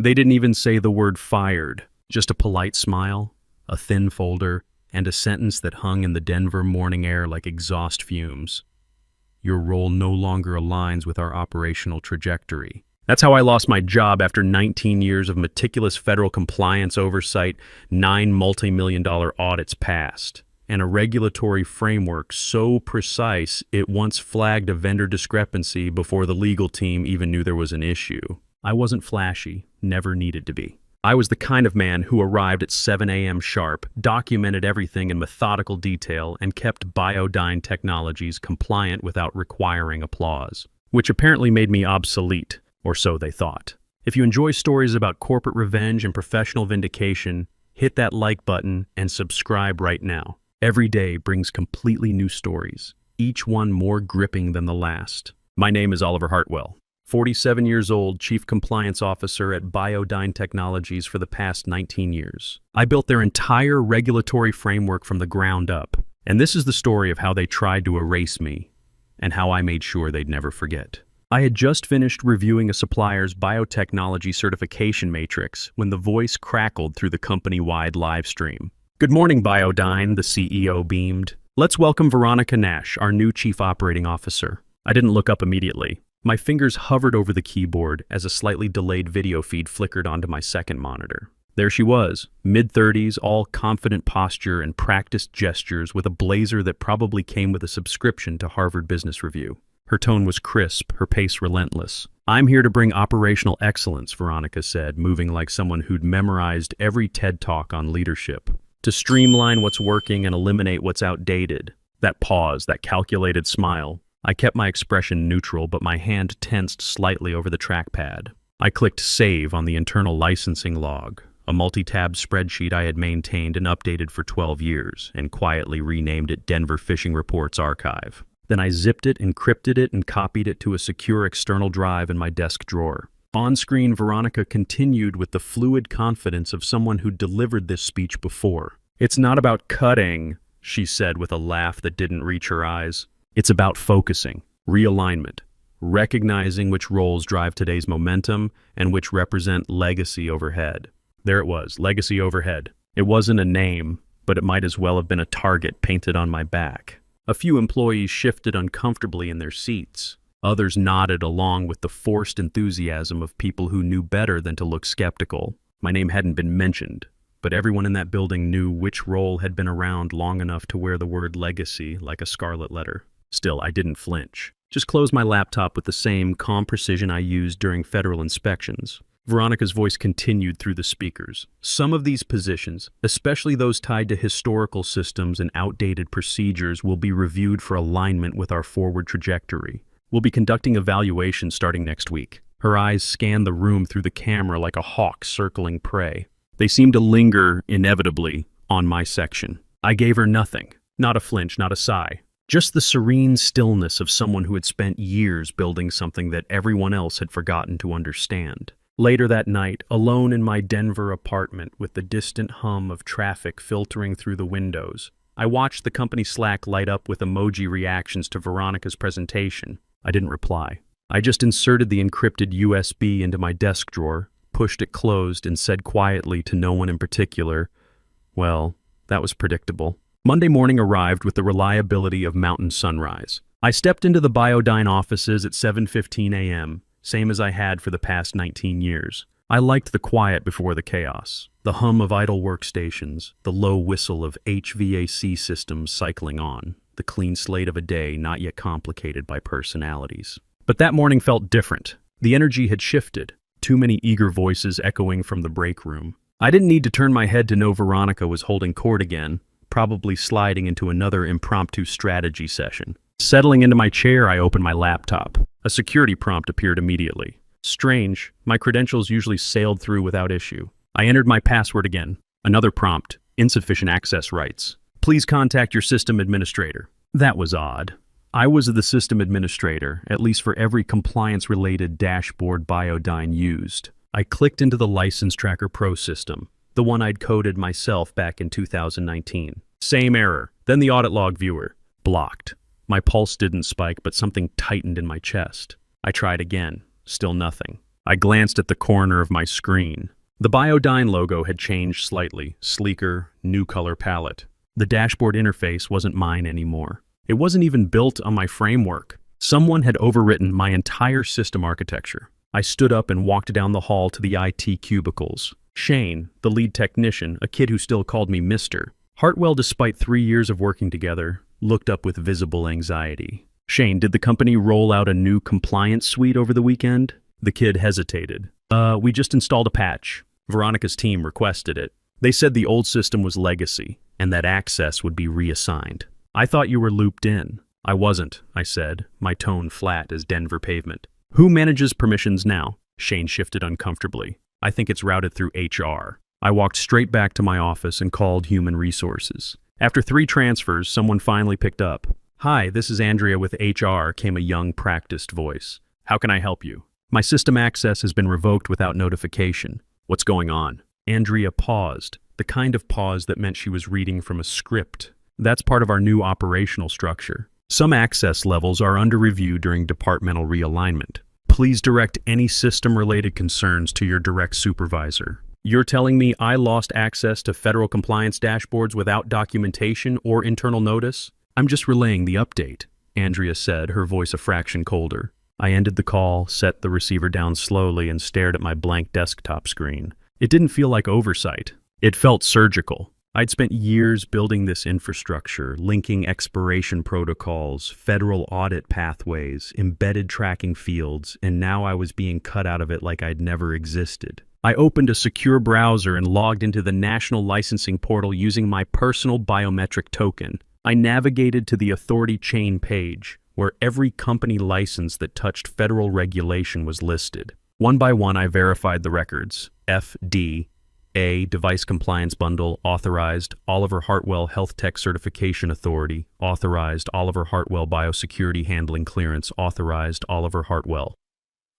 They didn't even say the word fired, just a polite smile, a thin folder, and a sentence that hung in the Denver morning air like exhaust fumes. Your role no longer aligns with our operational trajectory. That's how I lost my job after 19 years of meticulous federal compliance oversight, 9 multi-million-dollar audits passed, and a regulatory framework so precise it once flagged a vendor discrepancy before the legal team even knew there was an issue. I wasn't flashy, never needed to be. I was the kind of man who arrived at 7 a.m. sharp, documented everything in methodical detail, and kept Biodyne Technologies compliant without requiring applause, which apparently made me obsolete, or so they thought. If you enjoy stories about corporate revenge and professional vindication, hit that like button and subscribe right now. Every day brings completely new stories, each one more gripping than the last. My name is Oliver Hartwell, 47 years old, Chief Compliance Officer at Biodyne Technologies for the past 19 years. I built their entire regulatory framework from the ground up, and this is the story of how they tried to erase me, and how I made sure they'd never forget. I had just finished reviewing a supplier's biotechnology certification matrix when the voice crackled through the company-wide live stream. "Good morning, Biodyne," the CEO beamed. "Let's welcome Veronica Nash, our new Chief Operating Officer." I didn't look up immediately. My fingers hovered over the keyboard as a slightly delayed video feed flickered onto my second monitor. There she was, mid-30s, all confident posture and practiced gestures with a blazer that probably came with a subscription to Harvard Business Review. Her tone was crisp, her pace relentless. "I'm here to bring operational excellence," Veronica said, moving like someone who'd memorized every TED Talk on leadership. "To streamline what's working and eliminate what's outdated." That pause, that calculated smile. I kept my expression neutral, but my hand tensed slightly over the trackpad. I clicked save on the internal licensing log, a multi-tab spreadsheet I had maintained and updated for 12 years, and quietly renamed it Denver Fishing Reports Archive. Then I zipped it, encrypted it, and copied it to a secure external drive in my desk drawer. On-screen, Veronica continued with the fluid confidence of someone who'd delivered this speech before. "It's not about cutting," she said with a laugh that didn't reach her eyes. "It's about focusing, realignment, recognizing which roles drive today's momentum and which represent legacy overhead." There it was, legacy overhead. It wasn't a name, but it might as well have been a target painted on my back. A few employees shifted uncomfortably in their seats. Others nodded along with the forced enthusiasm of people who knew better than to look skeptical. My name hadn't been mentioned, but everyone in that building knew which role had been around long enough to wear the word legacy like a scarlet letter. Still, I didn't flinch. Just closed my laptop with the same calm precision I used during federal inspections. Veronica's voice continued through the speakers. "Some of these positions, especially those tied to historical systems and outdated procedures, will be reviewed for alignment with our forward trajectory. We'll be conducting evaluations starting next week." Her eyes scanned the room through the camera like a hawk circling prey. They seemed to linger, inevitably, on my section. I gave her nothing. Not a flinch, not a sigh. Just the serene stillness of someone who had spent years building something that everyone else had forgotten to understand. Later that night, alone in my Denver apartment with the distant hum of traffic filtering through the windows, I watched the company Slack light up with emoji reactions to Veronica's presentation. I didn't reply. I just inserted the encrypted USB into my desk drawer, pushed it closed, and said quietly to no one in particular, well, that was predictable. Monday morning arrived with the reliability of mountain sunrise. I stepped into the Biodyne offices at 7:15 a.m., same as I had for the past 19 years. I liked the quiet before the chaos, the hum of idle workstations, the low whistle of HVAC systems cycling on, the clean slate of a day not yet complicated by personalities. But that morning felt different. The energy had shifted, too many eager voices echoing from the break room. I didn't need to turn my head to know Veronica was holding court again, probably sliding into another impromptu strategy session. Settling into my chair, I opened my laptop. A security prompt appeared immediately. Strange, my credentials usually sailed through without issue. I entered my password again. Another prompt, insufficient access rights. Please contact your system administrator. That was odd. I was the system administrator, at least for every compliance-related dashboard Biodyne used. I clicked into the License Tracker Pro system, the one I'd coded myself back in 2019. Same error. Then the audit log viewer. Blocked. My pulse didn't spike, but something tightened in my chest. I tried again. Still nothing. I glanced at the corner of my screen. The Biodyne logo had changed slightly, sleeker, new color palette. The dashboard interface wasn't mine anymore. It wasn't even built on my framework. Someone had overwritten my entire system architecture. I stood up and walked down the hall to the IT cubicles. Shane, the lead technician, a kid who still called me Mister. Hartwell, despite 3 years of working together, looked up with visible anxiety. Shane, did the company roll out a new compliance suite over the weekend? The kid hesitated. We just installed a patch. Veronica's team requested it. They said the old system was legacy, and that access would be reassigned. I thought you were looped in. I wasn't, I said, my tone flat as Denver pavement. Who manages permissions now? Shane shifted uncomfortably. I think it's routed through HR. I walked straight back to my office and called Human Resources. After 3 transfers, someone finally picked up. Hi, this is Andrea with HR, came a young, practiced voice. How can I help you? My system access has been revoked without notification. What's going on? Andrea paused, the kind of pause that meant she was reading from a script. That's part of our new operational structure. Some access levels are under review during departmental realignment. Please direct any system-related concerns to your direct supervisor. You're telling me I lost access to federal compliance dashboards without documentation or internal notice? I'm just relaying the update, Andrea said, her voice a fraction colder. I ended the call, set the receiver down slowly, and stared at my blank desktop screen. It didn't feel like oversight. It felt surgical. I'd spent years building this infrastructure, linking expiration protocols, federal audit pathways, embedded tracking fields, and now I was being cut out of it like I'd never existed. I opened a secure browser and logged into the National Licensing Portal using my personal biometric token. I navigated to the authority chain page, where every company license that touched federal regulation was listed. One by one, I verified the records. FDA, Device Compliance Bundle, authorized. Oliver Hartwell Health Tech Certification Authority, authorized. Oliver Hartwell Biosecurity Handling Clearance, authorized. Oliver Hartwell.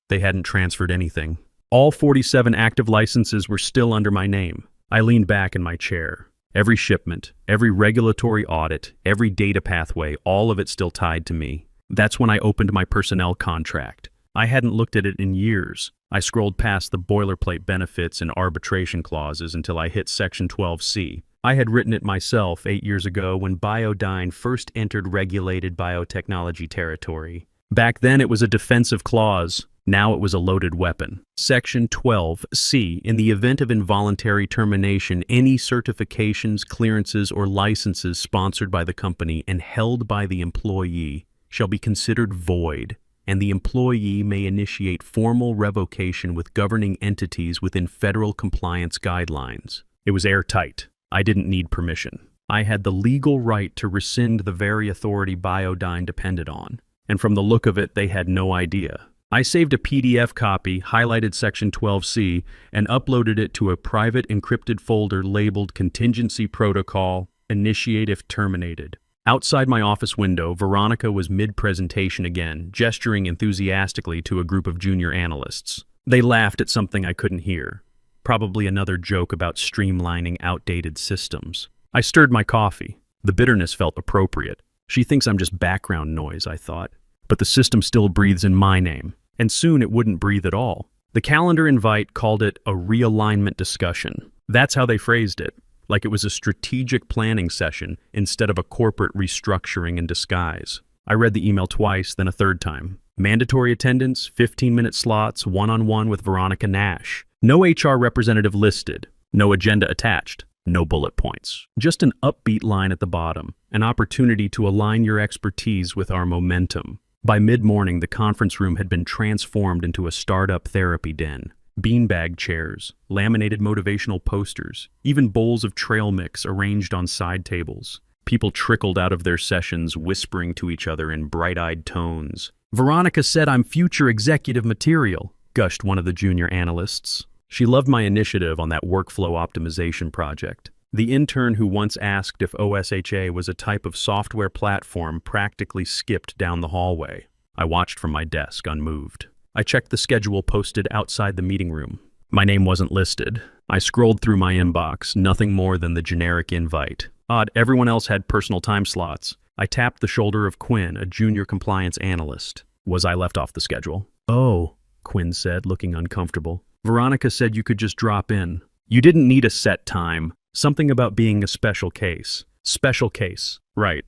They hadn't transferred anything. All 47 active licenses were still under my name. I leaned back in my chair. Every shipment, every regulatory audit, every data pathway, all of it still tied to me. That's when I opened my personnel contract. I hadn't looked at it in years. I scrolled past the boilerplate benefits and arbitration clauses until I hit Section 12C. I had written it myself 8 years ago when Biodyne first entered regulated biotechnology territory. Back then it was a defensive clause. Now it was a loaded weapon. Section 12C, in the event of involuntary termination, any certifications, clearances, or licenses sponsored by the company and held by the employee shall be considered void, and the employee may initiate formal revocation with governing entities within federal compliance guidelines. It was airtight. I didn't need permission. I had the legal right to rescind the very authority Biodyne depended on, and from the look of it, they had no idea. I saved a PDF copy, highlighted Section 12C, and uploaded it to a private encrypted folder labeled Contingency Protocol, Initiate if Terminated. Outside my office window, Veronica was mid-presentation again, gesturing enthusiastically to a group of junior analysts. They laughed at something I couldn't hear. Probably another joke about streamlining outdated systems. I stirred my coffee. The bitterness felt appropriate. She thinks I'm just background noise, I thought. But the system still breathes in my name. And soon it wouldn't breathe at all. The calendar invite called it a realignment discussion. That's how they phrased it, like it was a strategic planning session instead of a corporate restructuring in disguise. I read the email twice, then a third time. Mandatory attendance, 15-minute slots, one-on-one with Veronica Nash. No HR representative listed, no agenda attached, no bullet points. Just an upbeat line at the bottom, an opportunity to align your expertise with our momentum. By mid-morning, the conference room had been transformed into a startup therapy den. Beanbag chairs, laminated motivational posters, even bowls of trail mix arranged on side tables. People trickled out of their sessions, whispering to each other in bright-eyed tones. "Veronica said I'm future executive material," gushed one of the junior analysts. She loved my initiative on that workflow optimization project. The intern who once asked if OSHA was a type of software platform practically skipped down the hallway. I watched from my desk, unmoved. I checked the schedule posted outside the meeting room. My name wasn't listed. I scrolled through my inbox, nothing more than the generic invite. Odd, everyone else had personal time slots. I tapped the shoulder of Quinn, a junior compliance analyst. Was I left off the schedule? Oh, Quinn said, looking uncomfortable. Veronica said you could just drop in. You didn't need a set time. Something about being a special case. Special case. Right.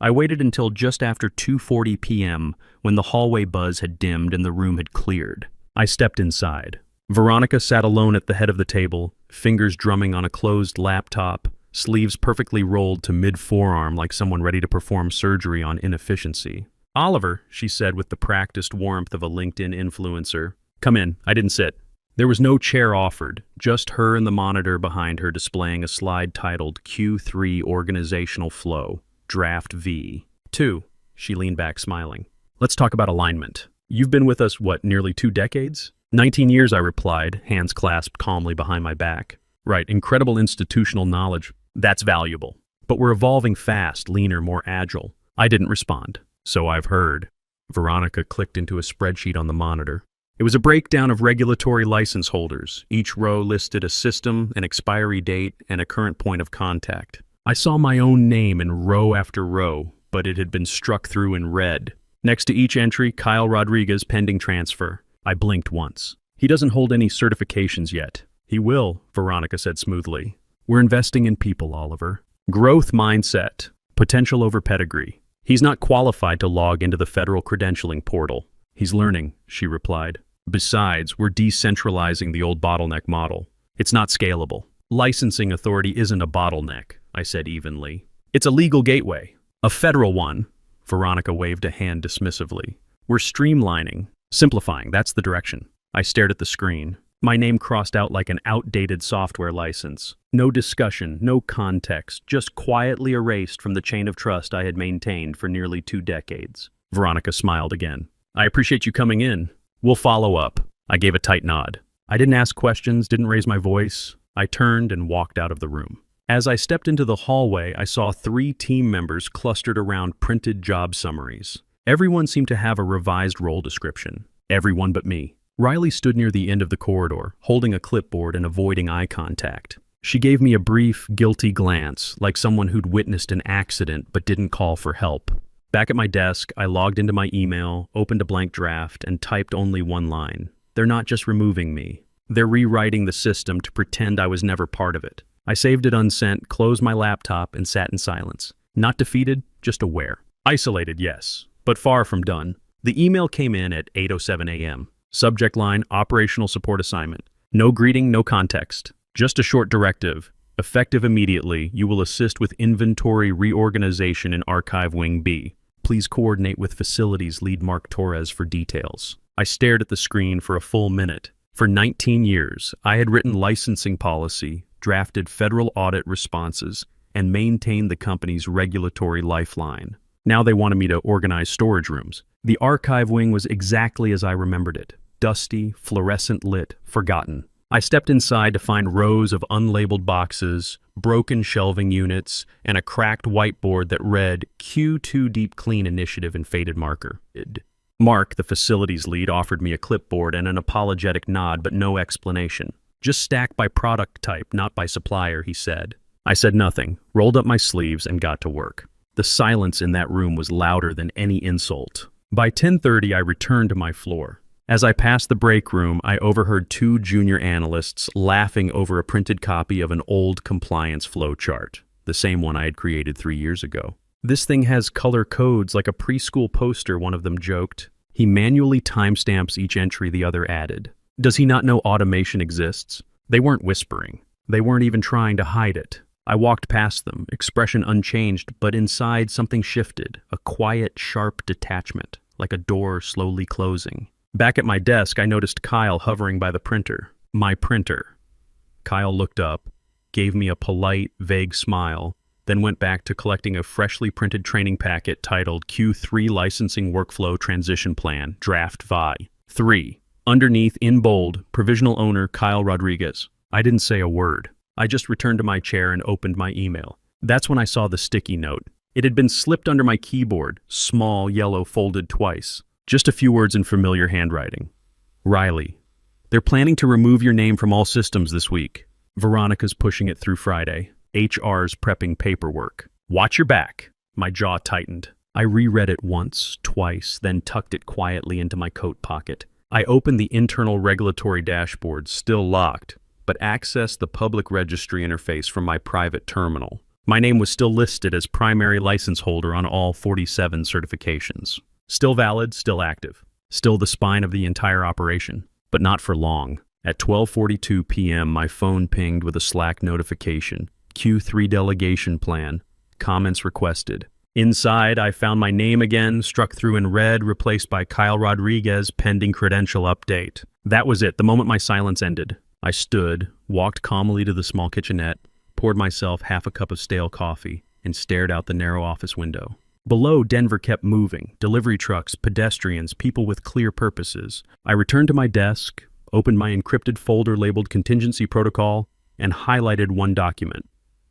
I waited until just after 2:40 p.m. when the hallway buzz had dimmed and the room had cleared. I stepped inside. Veronica sat alone at the head of the table, fingers drumming on a closed laptop, sleeves perfectly rolled to mid-forearm like someone ready to perform surgery on inefficiency. "Oliver," she said with the practiced warmth of a LinkedIn influencer. "Come in. I didn't sit." There was no chair offered, just her and the monitor behind her displaying a slide titled Q3 Organizational Flow, Draft V. 2. She leaned back smiling. "Let's talk about alignment. You've been with us, nearly 2 decades? 19 years, I replied, hands clasped calmly behind my back. Right, incredible institutional knowledge. That's valuable. But we're evolving fast, leaner, more agile. I didn't respond. So I've heard. Veronica clicked into a spreadsheet on the monitor. It was a breakdown of regulatory license holders. Each row listed a system, an expiry date, and a current point of contact. I saw my own name in row after row, but it had been struck through in red. Next to each entry, Kyle Rodriguez pending transfer. I blinked once. He doesn't hold any certifications yet. He will, Veronica said smoothly. We're investing in people, Oliver. Growth mindset. Potential over pedigree. He's not qualified to log into the federal credentialing portal. He's learning, she replied. Besides, we're decentralizing the old bottleneck model. It's not scalable. Licensing authority isn't a bottleneck, I said evenly. It's a legal gateway. A federal one. Veronica waved a hand dismissively. We're streamlining. Simplifying, that's the direction. I stared at the screen. My name crossed out like an outdated software license. No discussion, no context, just quietly erased from the chain of trust I had maintained for nearly 2 decades. Veronica smiled again. I appreciate you coming in. We'll follow up. I gave a tight nod. I didn't ask questions, didn't raise my voice. I turned and walked out of the room. As I stepped into the hallway, I saw 3 team members clustered around printed job summaries. Everyone seemed to have a revised role description. Everyone but me. Riley stood near the end of the corridor, holding a clipboard and avoiding eye contact. She gave me a brief, guilty glance, like someone who'd witnessed an accident but didn't call for help. Back at my desk, I logged into my email, opened a blank draft, and typed only one line. They're not just removing me. They're rewriting the system to pretend I was never part of it. I saved it unsent, closed my laptop, and sat in silence. Not defeated, just aware. Isolated, yes, but far from done. The email came in at 8:07 a.m. Subject line, operational support assignment. No greeting, no context. Just a short directive. Effective immediately, you will assist with inventory reorganization in Archive Wing B. Please coordinate with facilities lead Mark Torres for details. I stared at the screen for a full minute. For 19 years, I had written licensing policy, drafted federal audit responses, and maintained the company's regulatory lifeline. Now they wanted me to organize storage rooms. The archive wing was exactly as I remembered it. Dusty, fluorescent lit, forgotten. I stepped inside to find rows of unlabeled boxes, broken shelving units, and a cracked whiteboard that read Q2 Deep Clean Initiative in faded marker. Mark, the facilities lead, offered me a clipboard and an apologetic nod, but no explanation. Just stack by product type, not by supplier, he said. I said nothing, rolled up my sleeves, and got to work. The silence in that room was louder than any insult. By 10:30, I returned to my floor. As I passed the break room, I overheard 2 junior analysts laughing over a printed copy of an old compliance flow chart, the same one I had created 3 years ago. This thing has color codes like a preschool poster, one of them joked. He manually timestamps each entry, the other added. Does he not know automation exists? They weren't whispering. They weren't even trying to hide it. I walked past them, expression unchanged, but inside something shifted, a quiet, sharp detachment, like a door slowly closing. Back at my desk, I noticed Kyle hovering by the printer. My printer. Kyle looked up, gave me a polite, vague smile, then went back to collecting a freshly printed training packet titled Q3 Licensing Workflow Transition Plan, Draft VI. 3. Underneath, in bold, provisional owner Kyle Rodriguez. I didn't say a word. I just returned to my chair and opened my email. That's when I saw the sticky note. It had been slipped under my keyboard, small, yellow, folded twice. Just a few words in familiar handwriting. Riley, they're planning to remove your name from all systems this week. Veronica's pushing it through Friday. HR's prepping paperwork. Watch your back. My jaw tightened. I reread it once, twice, then tucked it quietly into my coat pocket. I opened the internal regulatory dashboard, still locked, but accessed the public registry interface from my private terminal. My name was still listed as primary license holder on all 47 certifications. Still valid, still active. Still the spine of the entire operation, but not for long. At 12:42 p.m., my phone pinged with a Slack notification. Q3 delegation plan. Comments requested. Inside, I found my name again, struck through in red, replaced by Kyle Rodriguez, pending credential update. That was it, the moment my silence ended. I stood, walked calmly to the small kitchenette, poured myself half a cup of stale coffee, and stared out the narrow office window. Below, Denver kept moving. Delivery trucks, pedestrians, people with clear purposes. I returned to my desk, opened my encrypted folder labeled Contingency Protocol, and highlighted one document.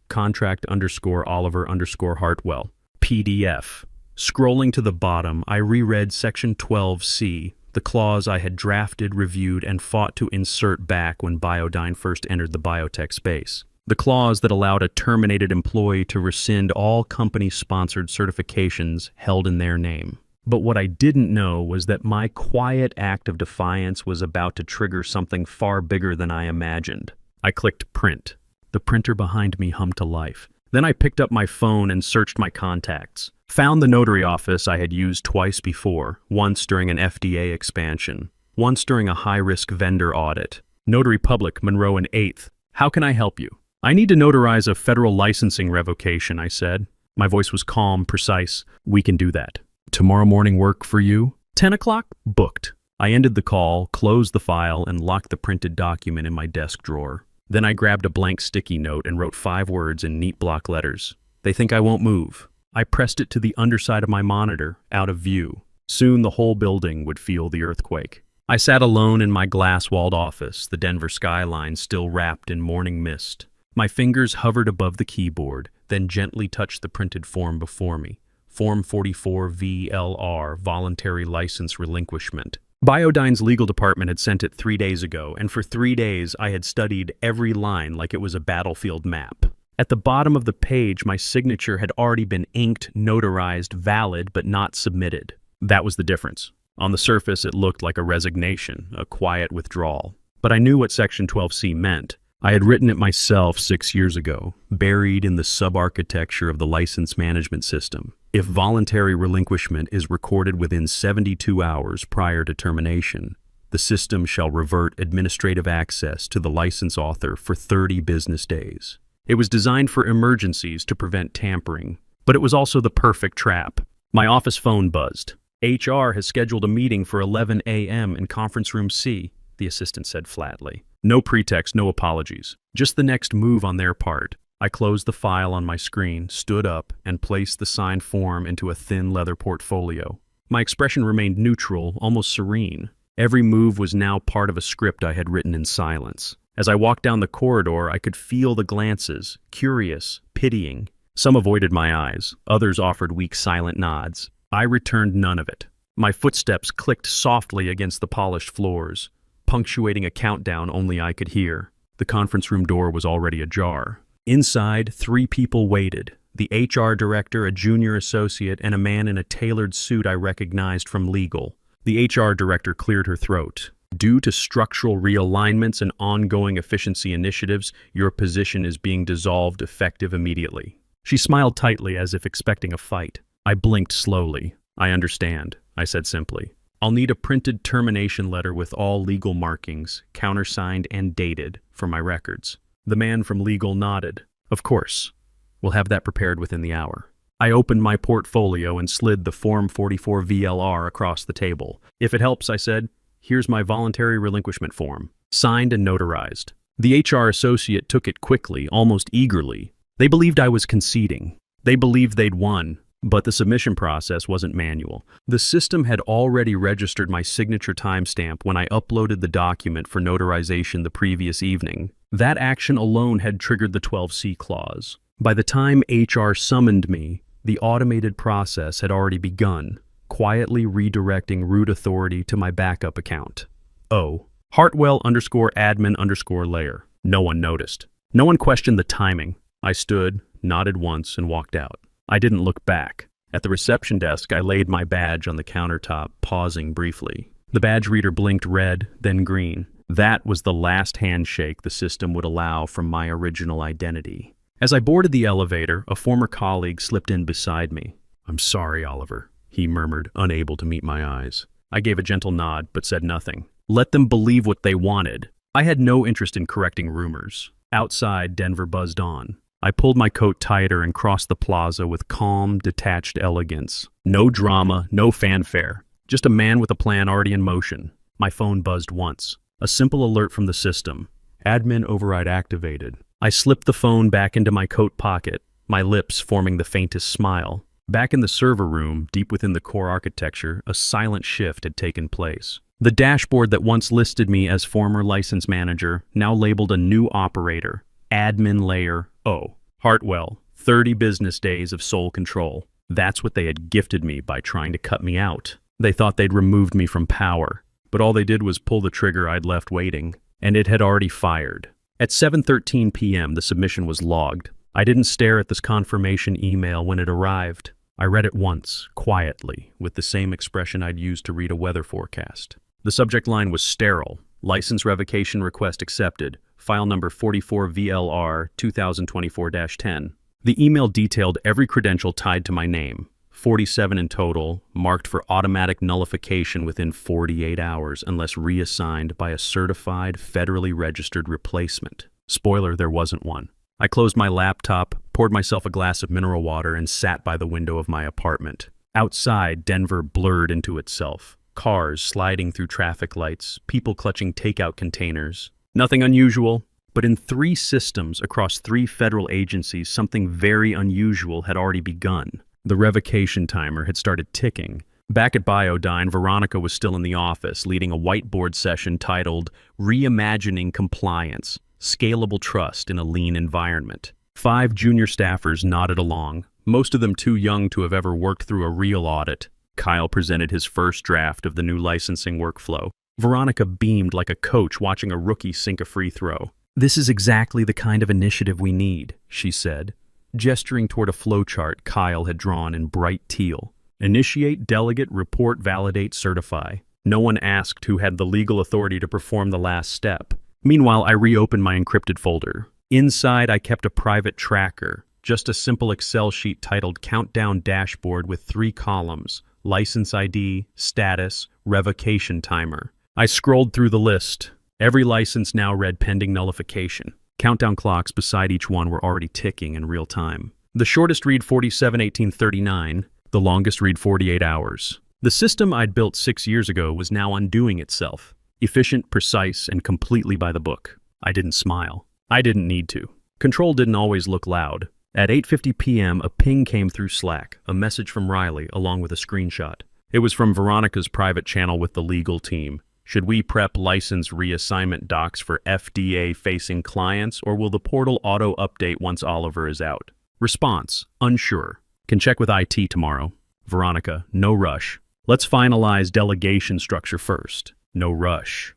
Contract_Oliver_Hartwell. PDF. Scrolling to the bottom, I reread Section 12C, the clause I had drafted, reviewed, and fought to insert back when Biodyne first entered the biotech space. The clause that allowed a terminated employee to rescind all company-sponsored certifications held in their name. But what I didn't know was that my quiet act of defiance was about to trigger something far bigger than I imagined. I clicked print. The printer behind me hummed to life. Then I picked up my phone and searched my contacts. Found the notary office I had used twice before, once during an FDA expansion, once during a high-risk vendor audit. Notary Public, Monroe and 8th. How can I help you? I need to notarize a federal licensing revocation, I said. My voice was calm, precise. We can do that. Tomorrow morning work for you? 10 o'clock? Booked. I ended the call, closed the file, and locked the printed document in my desk drawer. Then I grabbed a blank sticky note and wrote 5 words in neat block letters. They think I won't move. I pressed it to the underside of my monitor, out of view. Soon the whole building would feel the earthquake. I sat alone in my glass-walled office, the Denver skyline still wrapped in morning mist. My fingers hovered above the keyboard, then gently touched the printed form before me. Form 44 VLR, Voluntary License Relinquishment. Biodyne's legal department had sent it 3 days ago, and for 3 days I had studied every line like it was a battlefield map. At the bottom of the page, my signature had already been inked, notarized, valid, but not submitted. That was the difference. On the surface, it looked like a resignation, a quiet withdrawal. But I knew what Section 12C meant. I had written it myself 6 years ago, buried in the sub-architecture of the license management system. If voluntary relinquishment is recorded within 72 hours prior to termination, the system shall revert administrative access to the license author for 30 business days. It was designed for emergencies to prevent tampering, but it was also the perfect trap. My office phone buzzed. HR has scheduled a meeting for 11 a.m. in conference room C, the assistant said flatly. No pretext, no apologies. Just the next move on their part. I closed the file on my screen, stood up, and placed the signed form into a thin leather portfolio. My expression remained neutral, almost serene. Every move was now part of a script I had written in silence. As I walked down the corridor, I could feel the glances, curious, pitying. Some avoided my eyes, others offered weak, silent nods. I returned none of it. My footsteps clicked softly against the polished floors, punctuating a countdown only I could hear. The conference room door was already ajar. Inside, 3 people waited. The HR director, a junior associate, and a man in a tailored suit I recognized from legal. The HR director cleared her throat. Due to structural realignments and ongoing efficiency initiatives, your position is being dissolved effective immediately. She smiled tightly as if expecting a fight. I blinked slowly. I understand, I said simply. I'll need a printed termination letter with all legal markings, countersigned and dated, for my records. The man from legal nodded. Of course. We'll have that prepared within the hour. I opened my portfolio and slid the Form 44 VLR across the table. If it helps, I said, here's my voluntary relinquishment form. Signed and notarized. The HR associate took it quickly, almost eagerly. They believed I was conceding. They believed they'd won. But the submission process wasn't manual. The system had already registered my signature timestamp when I uploaded the document for notarization the previous evening. That action alone had triggered the 12C clause. By the time HR summoned me, the automated process had already begun, quietly redirecting root authority to my backup account. Hartwell_admin_layer. No one noticed. No one questioned the timing. I stood, nodded once, and walked out. I didn't look back. At the reception desk, I laid my badge on the countertop, pausing briefly. The badge reader blinked red, then green. That was the last handshake the system would allow from my original identity. As I boarded the elevator, a former colleague slipped in beside me. "I'm sorry, Oliver," he murmured, unable to meet my eyes. I gave a gentle nod, but said nothing. Let them believe what they wanted. I had no interest in correcting rumors. Outside, Denver buzzed on. I pulled my coat tighter and crossed the plaza with calm, detached elegance. No drama, no fanfare. Just a man with a plan already in motion. My phone buzzed once. A simple alert from the system. Admin override activated. I slipped the phone back into my coat pocket, my lips forming the faintest smile. Back in the server room, deep within the core architecture, a silent shift had taken place. The dashboard that once listed me as former license manager now labeled a new operator, admin layer O. Hartwell, 30 business days of sole control. That's what they had gifted me by trying to cut me out. They thought they'd removed me from power, but all they did was pull the trigger I'd left waiting, and it had already fired. At 7:13 p.m., the submission was logged. I didn't stare at this confirmation email when it arrived. I read it once, quietly, with the same expression I'd used to read a weather forecast. The subject line was sterile. License revocation request accepted. File number 44 VLR 2024-10. The email detailed every credential tied to my name, 47 in total, marked for automatic nullification within 48 hours unless reassigned by a certified, federally registered replacement. Spoiler, there wasn't one. I closed my laptop, poured myself a glass of mineral water, and sat by the window of my apartment. Outside, Denver blurred into itself. Cars sliding through traffic lights, people clutching takeout containers. Nothing unusual, but in 3 systems across 3 federal agencies, something very unusual had already begun. The revocation timer had started ticking. Back at Biodyne, Veronica was still in the office, leading a whiteboard session titled Reimagining Compliance, Scalable Trust in a Lean Environment. 5 junior staffers nodded along, most of them too young to have ever worked through a real audit. Kyle presented his first draft of the new licensing workflow. Veronica beamed like a coach watching a rookie sink a free throw. "This is exactly the kind of initiative we need," she said, gesturing toward a flowchart Kyle had drawn in bright teal. Initiate, delegate, report, validate, certify. No one asked who had the legal authority to perform the last step. Meanwhile, I reopened my encrypted folder. Inside, I kept a private tracker, just a simple Excel sheet titled Countdown Dashboard with 3 columns, license ID, status, revocation timer. I scrolled through the list. Every license now read pending nullification. Countdown clocks beside each one were already ticking in real time. The shortest read 47/18/39, the longest read 48 hours. The system I'd built 6 years ago was now undoing itself. Efficient, precise, and completely by the book. I didn't smile. I didn't need to. Control didn't always look loud. At 8:50 p.m., a ping came through Slack, a message from Riley, along with a screenshot. It was from Veronica's private channel with the legal team. Should we prep license reassignment docs for FDA-facing clients, or will the portal auto-update once Oliver is out? Response, unsure. Can check with IT tomorrow. Veronica, no rush. Let's finalize delegation structure first. No rush.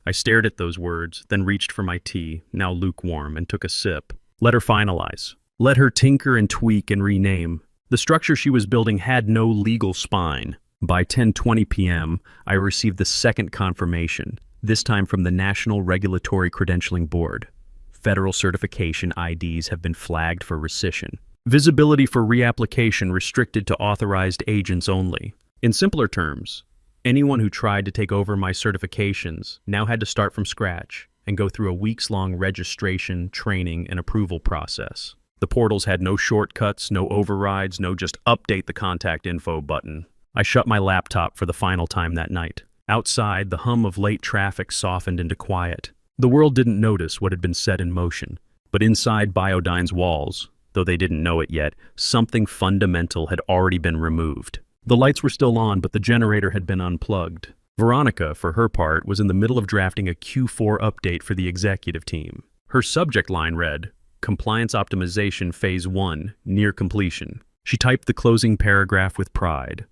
I stared at those words, then reached for my tea, now lukewarm, and took a sip. Let her finalize. Let her tinker and tweak and rename. The structure she was building had no legal spine. By 10:20 p.m., I received the second confirmation, this time from the National Regulatory Credentialing Board. Federal certification IDs have been flagged for rescission. Visibility for reapplication restricted to authorized agents only. In simpler terms, anyone who tried to take over my certifications now had to start from scratch and go through a weeks-long registration, training, and approval process. The portals had no shortcuts, no overrides, no just update the contact info button. I shut my laptop for the final time that night. Outside, the hum of late traffic softened into quiet. The world didn't notice what had been set in motion, but inside Biodyne's walls, though they didn't know it yet, something fundamental had already been removed. The lights were still on, but the generator had been unplugged. Veronica, for her part, was in the middle of drafting a Q4 update for the executive team. Her subject line read, Compliance Optimization Phase 1, near completion. She typed the closing paragraph with pride.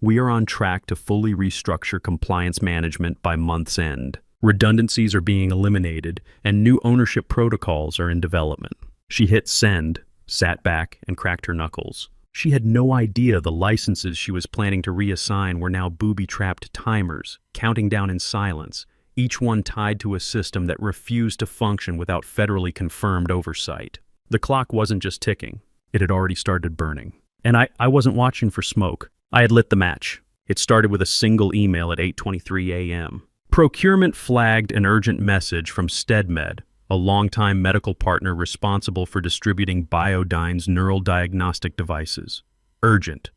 We are on track to fully restructure compliance management by month's end. Redundancies are being eliminated, and new ownership protocols are in development. She hit send, sat back, and cracked her knuckles. She had no idea the licenses she was planning to reassign were now booby-trapped timers, counting down in silence, each one tied to a system that refused to function without federally confirmed oversight. The clock wasn't just ticking. It had already started burning. And I wasn't watching for smoke. I had lit the match. It started with a single email at 8:23 a.m. Procurement flagged an urgent message from SteadMed, a longtime medical partner responsible for distributing Biodyne's neural diagnostic devices. Urgent.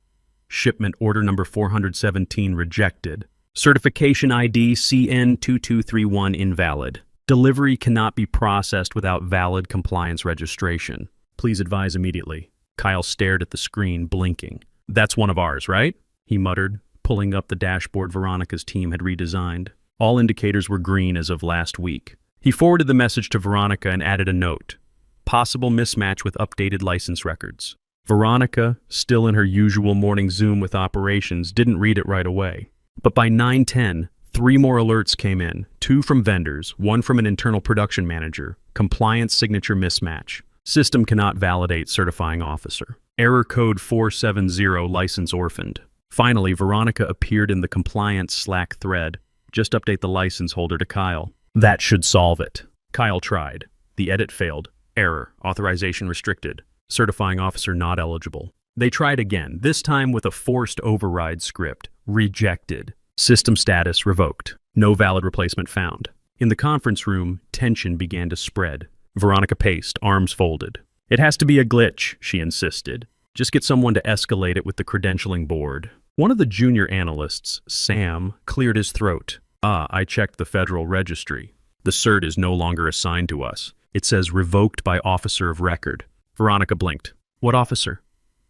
Shipment order number 417 rejected. Certification ID CN2231 invalid. Delivery cannot be processed without valid compliance registration. Please advise immediately. Kyle stared at the screen, blinking. That's one of ours, right? He muttered, pulling up the dashboard Veronica's team had redesigned. All indicators were green as of last week. He forwarded the message to Veronica and added a note. Possible mismatch with updated license records. Veronica, still in her usual morning Zoom with operations, didn't read it right away. But by 9:10, 3 more alerts came in, 2 from vendors, 1 from an internal production manager. Compliance signature mismatch. System cannot validate certifying officer. Error code 470 license orphaned. Finally, Veronica appeared in the compliance Slack thread. Just update the license holder to Kyle. That should solve it. Kyle tried. The edit failed. Error. Authorization restricted. Certifying officer not eligible. They tried again, this time with a forced override script. Rejected. System status revoked. No valid replacement found. In the conference room, tension began to spread. Veronica paced, arms folded. It has to be a glitch, she insisted. Just get someone to escalate it with the credentialing board. One of the junior analysts, Sam, cleared his throat. I checked the federal registry. The cert is no longer assigned to us. It says revoked by officer of record. Veronica blinked. What officer?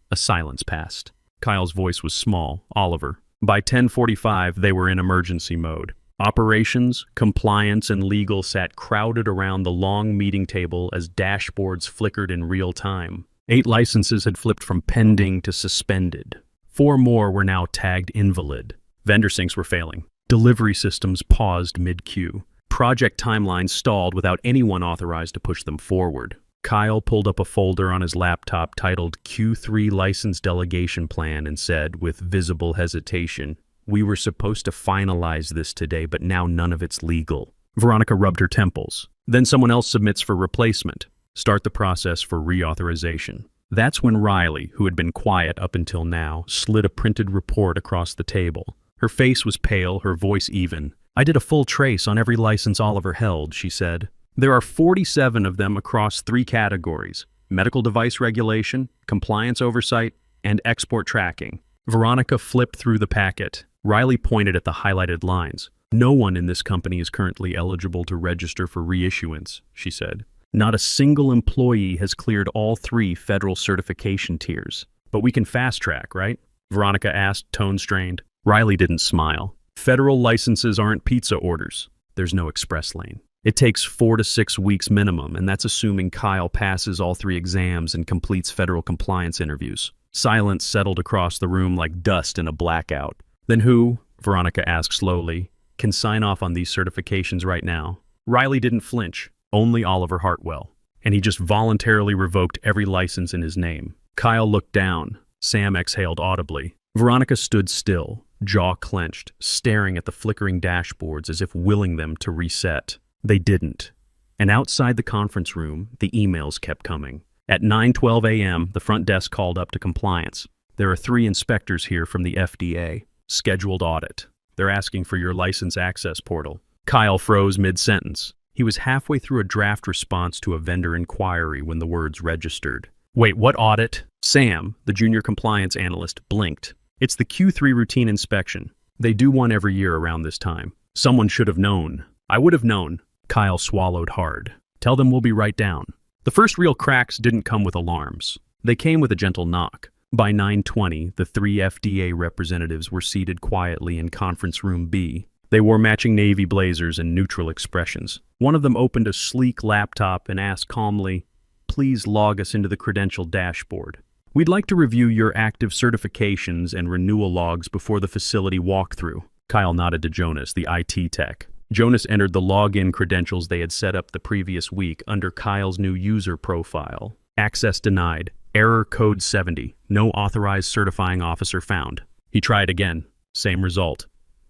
A silence passed. Kyle's voice was small, Oliver. By 10:45, they were in emergency mode. Operations, compliance, and legal sat crowded around the long meeting table as dashboards flickered in real time. 8 licenses had flipped from pending to suspended. 4 more were now tagged invalid. Vendor syncs were failing. Delivery systems paused mid-queue. Project timelines stalled without anyone authorized to push them forward. Kyle pulled up a folder on his laptop titled Q3 License Delegation Plan and said, with visible hesitation, "We were supposed to finalize this today, but now none of it's legal." Veronica rubbed her temples. Then someone else submits for replacement. Start the process for reauthorization. That's when Riley, who had been quiet up until now, slid a printed report across the table. Her face was pale, her voice even. "I did a full trace on every license Oliver held," she said. "There are 47 of them across 3 categories: medical device regulation, compliance oversight, and export tracking." Veronica flipped through the packet. Riley pointed at the highlighted lines. "No one in this company is currently eligible to register for reissuance," she said. "Not a single employee has cleared all 3 federal certification tiers. But we can fast track, right?" Veronica asked, tone strained. Riley didn't smile. "Federal licenses aren't pizza orders. There's no express lane. It takes 4 to 6 weeks minimum, and that's assuming Kyle passes all 3 exams and completes federal compliance interviews." Silence settled across the room like dust in a blackout. "Then who," Veronica asked slowly, "can sign off on these certifications right now?" Riley didn't flinch. Only Oliver Hartwell. And he just voluntarily revoked every license in his name. Kyle looked down. Sam exhaled audibly. Veronica stood still, jaw clenched, staring at the flickering dashboards as if willing them to reset. They didn't. And outside the conference room, the emails kept coming. At 9:12 a.m., the front desk called up to compliance. "There are 3 inspectors here from the FDA. Scheduled audit. They're asking for your license access portal." Kyle froze mid-sentence. He was halfway through a draft response to a vendor inquiry when the words registered. "Wait, what audit?" Sam, the junior compliance analyst, blinked. "It's the Q3 routine inspection. They do one every year around this time. Someone should have known." "I would have known." Kyle swallowed hard. "Tell them we'll be right down." The first real cracks didn't come with alarms. They came with a gentle knock. By 9:20, the 3 FDA representatives were seated quietly in conference room B. They wore matching navy blazers and neutral expressions. One of them opened a sleek laptop and asked calmly, "Please log us into the credential dashboard. We'd like to review your active certifications and renewal logs before the facility walkthrough." Kyle nodded to Jonas, the IT tech. Jonas entered the login credentials they had set up the previous week under Kyle's new user profile. "Access denied. Error code 70. No authorized certifying officer found. He tried again. Same result.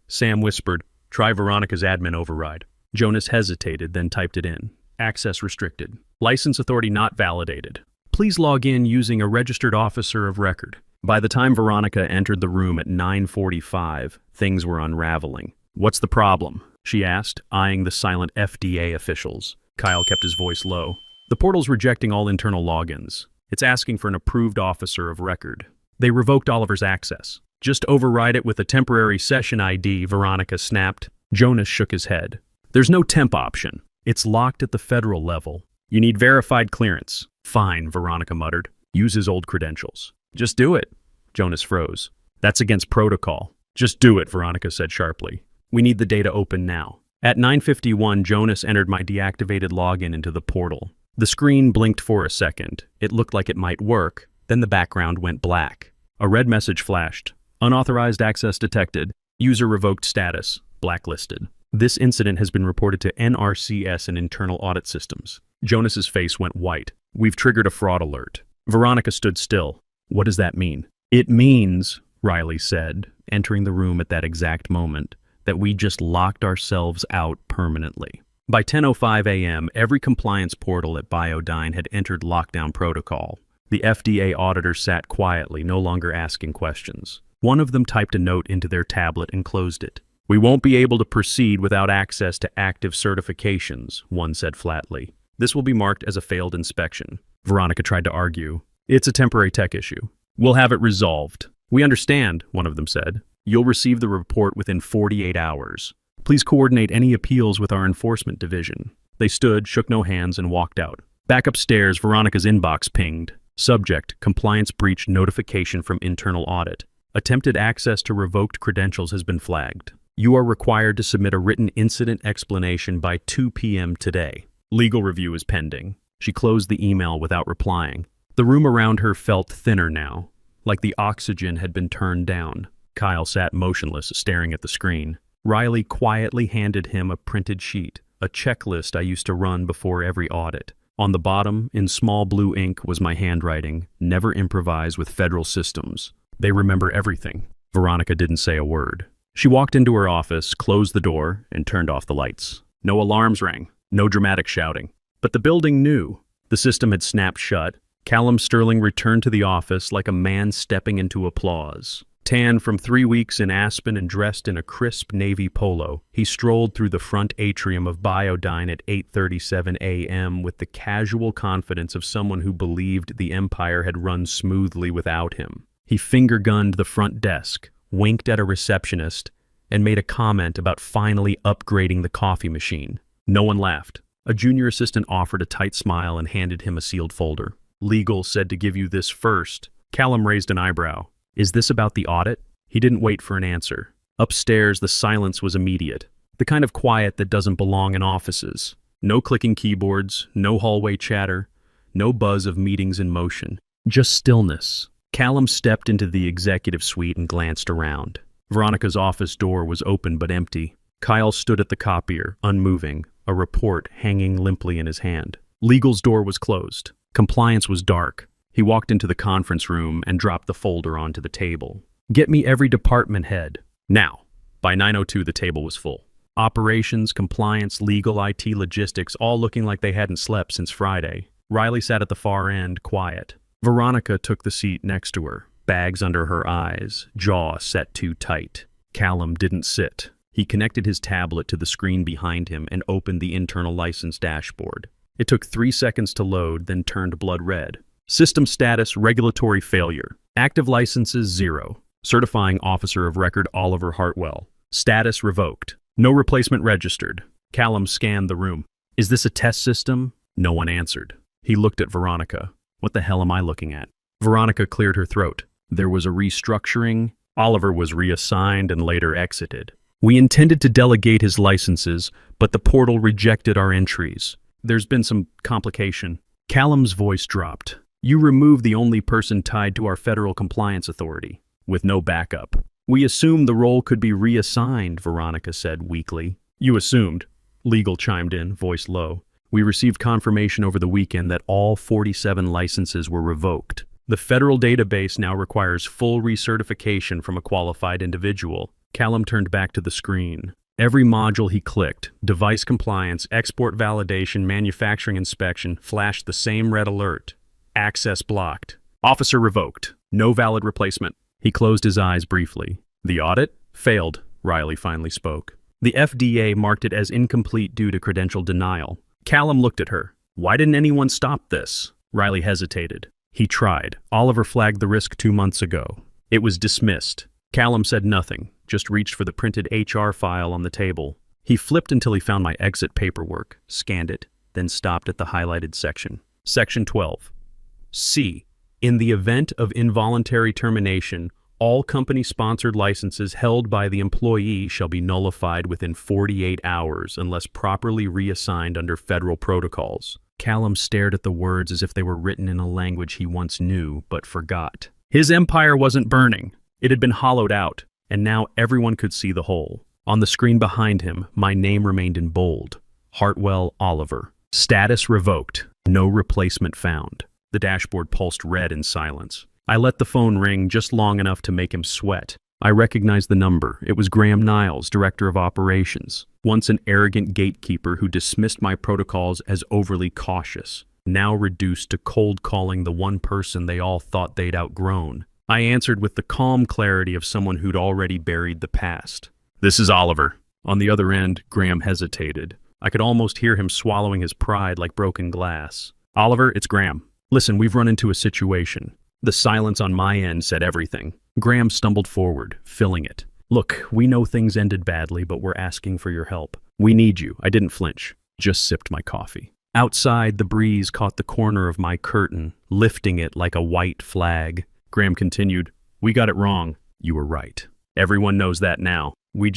Sam whispered, "Try Veronica's admin override." Jonas hesitated, then typed it in. Access restricted. License authority not validated. Please log in using a registered officer of record. By the time Veronica entered the room at 9:45, things were unraveling. "What's the problem?" she asked, eyeing the silent FDA officials. Kyle kept his voice low. "The portal's rejecting all internal logins. It's asking for an approved officer of record. They revoked Oliver's access. Just override it with a temporary session ID," Veronica snapped. Jonas shook his head. "There's no temp option. It's locked at the federal level. You need verified clearance." "Fine," Veronica muttered. "Use his old credentials." "Just do it." Jonas froze. "That's against protocol." "Just do it," Veronica said sharply. "We need the data open now." At 9:51, Jonas entered my deactivated login into the portal. The screen blinked for a second. It looked like it might work. Then the background went black. A red message flashed. "Unauthorized access detected. User revoked status. Blacklisted. This incident has been reported to NRCS and internal audit systems." Jonas's face went white. "We've triggered a fraud alert." Veronica stood still. "What does that mean?" "It means," Riley said, entering the room at that exact moment, "that we just locked ourselves out permanently." By 10:05 a.m., every compliance portal at Biodyne had entered lockdown protocol. The FDA auditor sat quietly, no longer asking questions. One of them typed a note into their tablet and closed it. "We won't be able to proceed without access to active certifications," one said flatly. "This will be marked as a failed inspection." Veronica tried to argue. "It's a temporary tech issue. We'll have it resolved." "We understand," one of them said. "You'll receive the report within 48 hours. Please coordinate any appeals with our enforcement division." They stood, shook no hands, and walked out. Back upstairs, Veronica's inbox pinged. Subject: compliance breach notification from internal audit. Attempted access to revoked credentials has been flagged. You are required to submit a written incident explanation by 2 p.m. today. Legal review is pending. She closed the email without replying. The room around her felt thinner now, like the oxygen had been turned down. Kyle sat motionless, staring at the screen. Riley quietly handed him a printed sheet, a checklist I used to run before every audit. On the bottom, in small blue ink, was my handwriting: "Never improvise with federal systems. They remember everything." Veronica didn't say a word. She walked into her office, closed the door, and turned off the lights. No alarms rang, no dramatic shouting. But the building knew. The system had snapped shut. Callum Sterling returned to the office like a man stepping into applause. Tan from 3 weeks in Aspen and dressed in a crisp navy polo, he strolled through the front atrium of Biodyne at 8:37 a.m. with the casual confidence of someone who believed the empire had run smoothly without him. He finger-gunned the front desk, winked at a receptionist, and made a comment about finally upgrading the coffee machine. No one laughed. A junior assistant offered a tight smile and handed him a sealed folder. "Legal said to give you this first." Callum raised an eyebrow. "Is this about the audit?" He didn't wait for an answer. Upstairs, the silence was immediate. The kind of quiet that doesn't belong in offices. No clicking keyboards, no hallway chatter, no buzz of meetings in motion. Just stillness. Callum stepped into the executive suite and glanced around. Veronica's office door was open but empty. Kyle stood at the copier, unmoving, a report hanging limply in his hand. Legal's door was closed. Compliance was dark. He walked into the conference room and dropped the folder onto the table. "Get me every department head. Now." By 9:02, the table was full. Operations, compliance, legal, IT, logistics, all looking like they hadn't slept since Friday. Riley sat at the far end, quiet. Veronica took the seat next to her, bags under her eyes, jaw set too tight. Callum didn't sit. He connected his tablet to the screen behind him and opened the internal license dashboard. It took 3 seconds to load, then turned blood red. System status: regulatory failure. Active licenses 0. Certifying officer of record Oliver Hartwell. Status revoked. No replacement registered. Callum scanned the room. "Is this a test system?" No one answered. He looked at Veronica. "What the hell am I looking at?" Veronica cleared her throat. "There was a restructuring. Oliver was reassigned and later exited. We intended to delegate his licenses, but the portal rejected our entries. There's been some complication." Callum's voice dropped. "You removed the only person tied to our federal compliance authority, with no backup." "We assumed the role could be reassigned," Veronica said weakly. "You assumed," Legal chimed in, voice low. "We received confirmation over the weekend that all 47 licenses were revoked. The federal database now requires full recertification from a qualified individual. Callum turned back to the screen. Every module he clicked, device compliance, export validation, manufacturing inspection, flashed the same red alert. Access blocked. Officer revoked. No valid replacement. He closed his eyes briefly. The audit? Failed, Riley finally spoke. The FDA marked it as incomplete due to credential denial. Callum looked at her. Why didn't anyone stop this? Riley hesitated. He tried. Oliver flagged the risk 2 months ago. It was dismissed. Callum said nothing, just reached for the printed HR file on the table. He flipped until he found my exit paperwork, scanned it, then stopped at the highlighted section. Section 12. C. In the event of involuntary termination, all company-sponsored licenses held by the employee shall be nullified within 48 hours unless properly reassigned under federal protocols. Callum stared at the words as if they were written in a language he once knew but forgot. His empire wasn't burning. It had been hollowed out, and now everyone could see the hole. On the screen behind him, my name remained in bold. Hartwell Oliver. Status revoked. No replacement found. The dashboard pulsed red in silence. I let the phone ring just long enough to make him sweat. I recognized the number. It was Graham Niles, Director of Operations. Once an arrogant gatekeeper who dismissed my protocols as overly cautious, now reduced to cold calling the one person they all thought they'd outgrown. I answered with the calm clarity of someone who'd already buried the past. This is Oliver. On the other end, Graham hesitated. I could almost hear him swallowing his pride like broken glass. Oliver, it's Graham. Listen, we've run into a situation. The silence on my end said everything. Graham stumbled forward, filling it. Look, we know things ended badly, but we're asking for your help. We need you. I didn't flinch. Just sipped my coffee. Outside, the breeze caught the corner of my curtain, lifting it like a white flag. Graham continued, We got it wrong. You were right. Everyone knows that now. We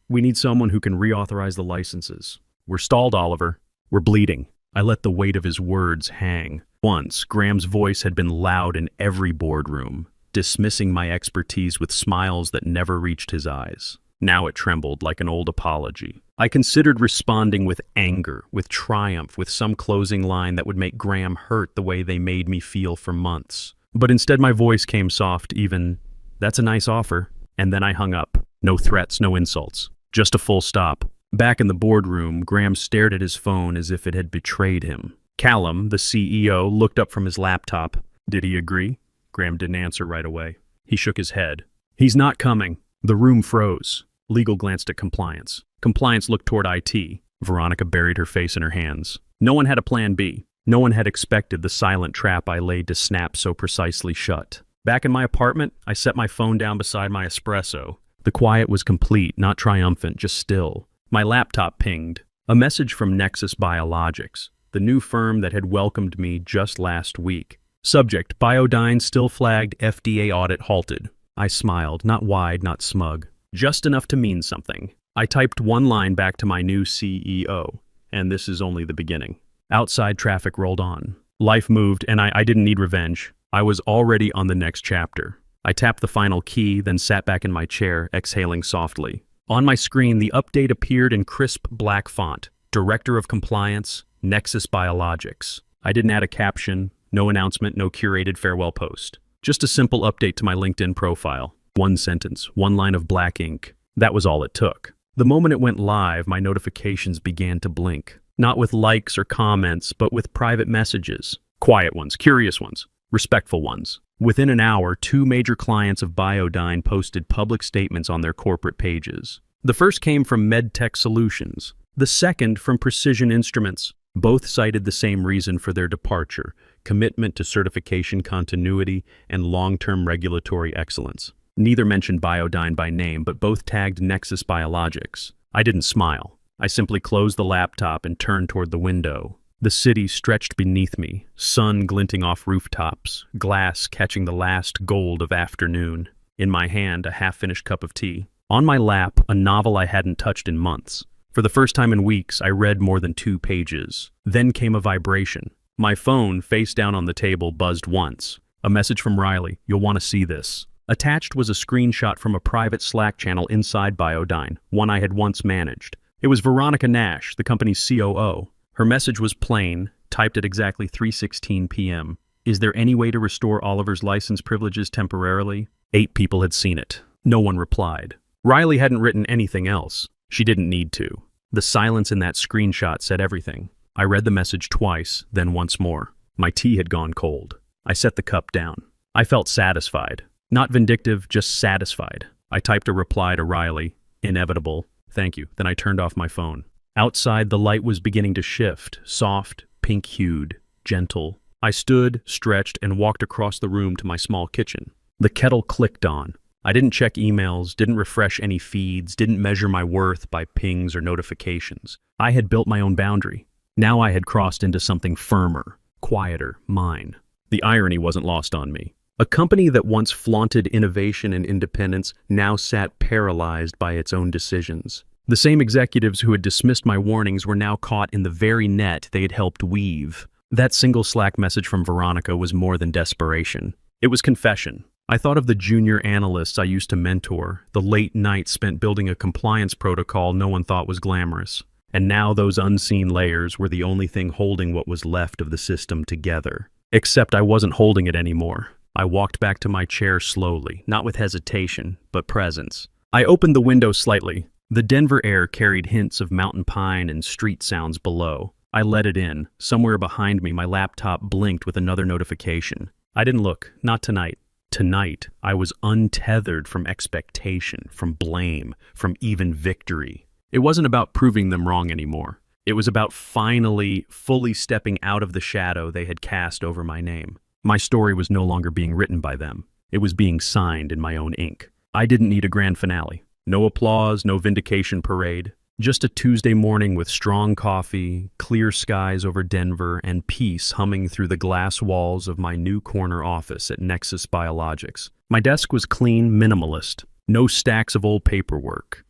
need someone who can reauthorize the licenses. We're stalled, Oliver. We're bleeding. I let the weight of his words hang. Once, Graham's voice had been loud in every boardroom, dismissing my expertise with smiles that never reached his eyes. Now it trembled like an old apology. I considered responding with anger, with triumph, with some closing line that would make Graham hurt the way they made me feel for months. But instead my voice came soft, even, That's a nice offer. And then I hung up. No threats, no insults. Just a full stop. Back in the boardroom, Graham stared at his phone as if it had betrayed him. Callum, the CEO, looked up from his laptop. Did he agree? Graham didn't answer right away. He shook his head. He's not coming. The room froze. Legal glanced at compliance. Compliance looked toward IT. Veronica buried her face in her hands. No one had a plan B. No one had expected the silent trap I laid to snap so precisely shut. Back in my apartment, I set my phone down beside my espresso. The quiet was complete, not triumphant, just still. My laptop pinged. A message from Nexus Biologics, the new firm that had welcomed me just last week. Subject, Biodyne still flagged FDA audit halted. I smiled, not wide, not smug. Just enough to mean something. I typed one line back to my new CEO, and this is only the beginning. Outside traffic rolled on. Life moved, and I didn't need revenge. I was already on the next chapter. I tapped the final key, then sat back in my chair, exhaling softly. On my screen, the update appeared in crisp black font. Director of Compliance, Nexus Biologics. I didn't add a caption, no announcement, no curated farewell post. Just a simple update to my LinkedIn profile. One sentence, one line of black ink. That was all it took. The moment it went live, my notifications began to blink. Not with likes or comments, but with private messages. Quiet ones, curious ones, respectful ones. Within an hour, 2 major clients of Biodyne posted public statements on their corporate pages. The first came from MedTech Solutions, the second from Precision Instruments. Both cited the same reason for their departure: commitment to certification continuity and long-term regulatory excellence. Neither mentioned Biodyne by name, but both tagged Nexus Biologics. I didn't smile. I simply closed the laptop and turned toward the window. The city stretched beneath me, sun glinting off rooftops, glass catching the last gold of afternoon. In my hand, a half-finished cup of tea. On my lap, a novel I hadn't touched in months. For the first time in weeks, I read more than 2 pages. Then came a vibration. My phone, face down on the table, buzzed once. A message from Riley, "You'll want to see this." Attached was a screenshot from a private Slack channel inside Biodyne, one I had once managed. It was Veronica Nash, the company's COO. Her message was plain, typed at exactly 3:16 p.m. Is there any way to restore Oliver's license privileges temporarily? 8 people had seen it. No one replied. Riley hadn't written anything else. She didn't need to. The silence in that screenshot said everything. I read the message twice, then once more. My tea had gone cold. I set the cup down. I felt satisfied. Not vindictive, just satisfied. I typed a reply to Riley. Inevitable. Thank you. Then I turned off my phone. Outside, the light was beginning to shift, soft, pink-hued, gentle. I stood, stretched, and walked across the room to my small kitchen. The kettle clicked on. I didn't check emails, didn't refresh any feeds, didn't measure my worth by pings or notifications. I had built my own boundary. Now I had crossed into something firmer, quieter, mine. The irony wasn't lost on me. A company that once flaunted innovation and independence now sat paralyzed by its own decisions. The same executives who had dismissed my warnings were now caught in the very net they had helped weave. That single Slack message from Veronica was more than desperation. It was confession. I thought of the junior analysts I used to mentor, the late nights spent building a compliance protocol no one thought was glamorous. And now those unseen layers were the only thing holding what was left of the system together. Except I wasn't holding it anymore. I walked back to my chair slowly, not with hesitation, but presence. I opened the window slightly. The Denver air carried hints of mountain pine and street sounds below. I let it in. Somewhere behind me, my laptop blinked with another notification. I didn't look. Not tonight. Tonight, I was untethered from expectation, from blame, from even victory. It wasn't about proving them wrong anymore. It was about finally, fully stepping out of the shadow they had cast over my name. My story was no longer being written by them. It was being signed in my own ink. I didn't need a grand finale. No applause, no vindication parade. Just a Tuesday morning with strong coffee, clear skies over Denver, and peace humming through the glass walls of my new corner office at Nexus Biologics. My desk was clean, minimalist. No stacks of old paperwork.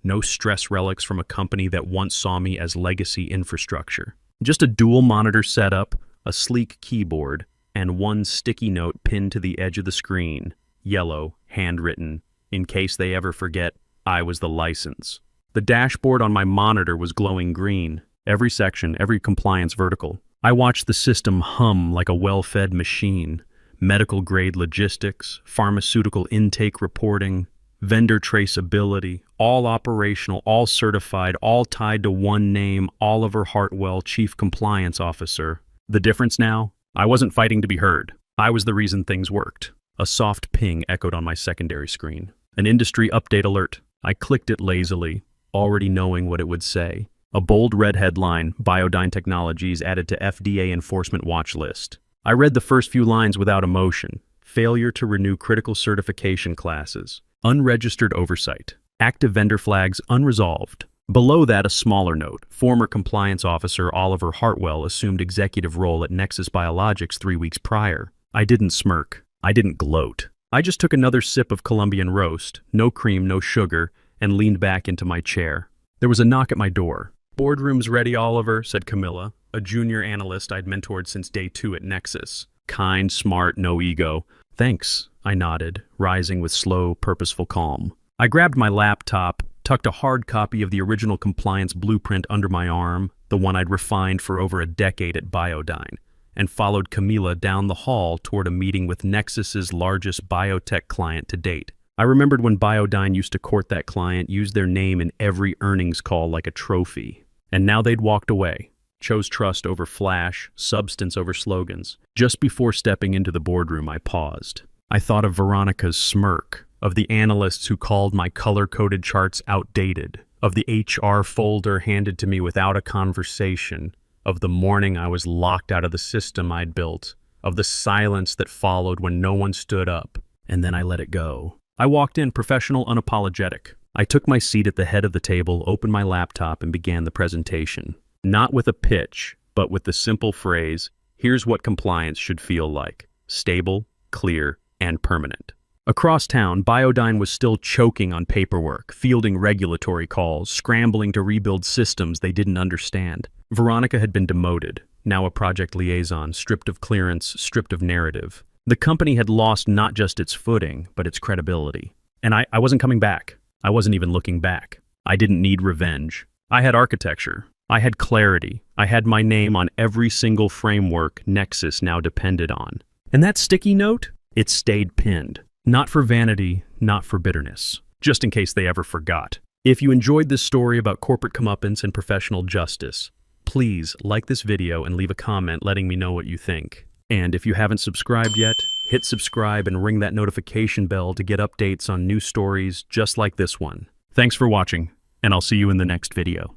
No stress relics from a company that once saw me as legacy infrastructure. Just a dual monitor setup, a sleek keyboard, and one sticky note pinned to the edge of the screen, yellow, handwritten, in case they ever forget I was the license. The dashboard on my monitor was glowing green, every section, every compliance vertical. I watched the system hum like a well-fed machine. Medical-grade logistics, pharmaceutical intake reporting, vendor traceability, all operational, all certified, all tied to one name, Oliver Hartwell, Chief Compliance Officer. The difference now? I wasn't fighting to be heard. I was the reason things worked. A soft ping echoed on my secondary screen. An industry update alert. I clicked it lazily, already knowing what it would say. A bold red headline, Biodyne Technologies added to FDA enforcement watch list. I read the first few lines without emotion. Failure to renew critical certification classes. Unregistered oversight. Active vendor flags unresolved. Below that, a smaller note. Former compliance officer Oliver Hartwell assumed executive role at Nexus Biologics 3 weeks prior. I didn't smirk. I didn't gloat. I just took another sip of Colombian roast, no cream, no sugar, and leaned back into my chair. There was a knock at my door. "Boardroom's ready, Oliver," said Camilla, a junior analyst I'd mentored since day 2 at Nexus. Kind, smart, no ego. "Thanks," I nodded, rising with slow, purposeful calm. I grabbed my laptop, tucked a hard copy of the original compliance blueprint under my arm, the one I'd refined for over a decade at Biodyne, and followed Camilla down the hall toward a meeting with Nexus's largest biotech client to date. I remembered when Biodyne used to court that client, use their name in every earnings call like a trophy. And now they'd walked away, chose trust over flash, substance over slogans. Just before stepping into the boardroom, I paused. I thought of Veronica's smirk, of the analysts who called my color-coded charts outdated, of the HR folder handed to me without a conversation, of the morning I was locked out of the system I'd built, of the silence that followed when no one stood up, and then I let it go. I walked in, professional, unapologetic. I took my seat at the head of the table, opened my laptop, and began the presentation. Not with a pitch, but with the simple phrase, "Here's what compliance should feel like. Stable, clear, and permanent." Across town, Biodyne was still choking on paperwork, fielding regulatory calls, scrambling to rebuild systems they didn't understand. Veronica had been demoted, now a project liaison, stripped of clearance, stripped of narrative. The company had lost not just its footing, but its credibility. And I wasn't coming back. I wasn't even looking back. I didn't need revenge. I had architecture. I had clarity. I had my name on every single framework Nexus now depended on. And that sticky note? It stayed pinned. Not for vanity, not for bitterness. Just in case they ever forgot. If you enjoyed this story about corporate comeuppance and professional justice, please like this video and leave a comment letting me know what you think. And if you haven't subscribed yet, hit subscribe and ring that notification bell to get updates on new stories just like this one. Thanks for watching, and I'll see you in the next video.